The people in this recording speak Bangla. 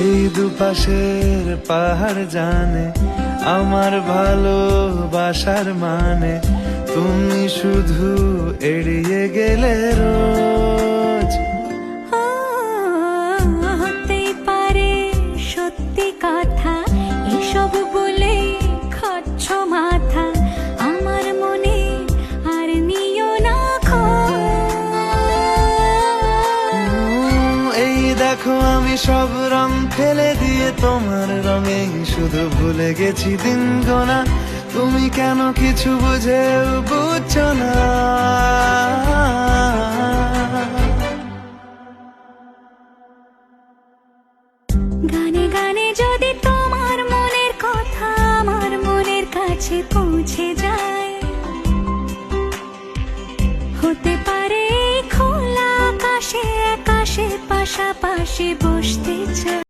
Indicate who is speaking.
Speaker 1: এই দুপাশের পাহাড় জানে আমার ভালোবাসার মানে, তুমি শুধু এড়িয়ে গেলে রোজ।
Speaker 2: হতেই পারে সত্যি কথা, এসব বলে খাচ্ছ মাথা, আমার মনে আর নিও না
Speaker 1: এই দেখো আমি সব রং ফেলে দিয়ে তোমার রঙে শুধু ভুলে গেছি দিন গোনা, তুমি কেন কিছু বুঝেও বুঝছো না।
Speaker 2: গানে গানে যদি তোমার মনের কথা আমার মনের কাছে পৌঁছে যায়, হতে পারে খোলা আকাশে আকাশে পাশাপাশি বসতে চায়।